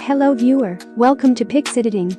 Hello viewer, welcome to Pix Editing.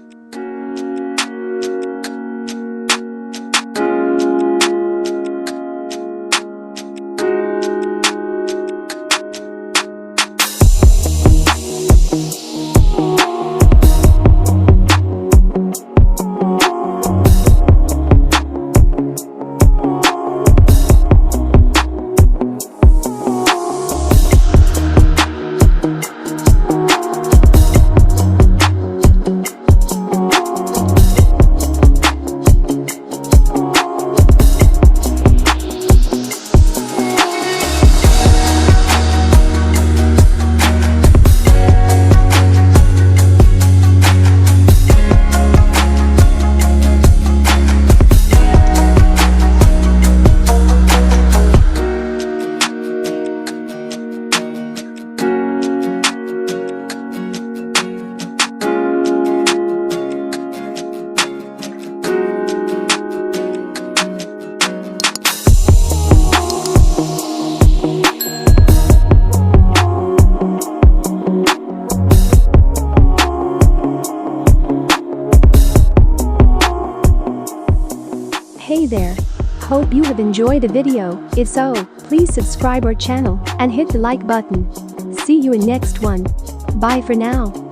Hey there! Hope you have enjoyed the video. If so, please subscribe our channel and hit the like button. See you in next one. Bye for now.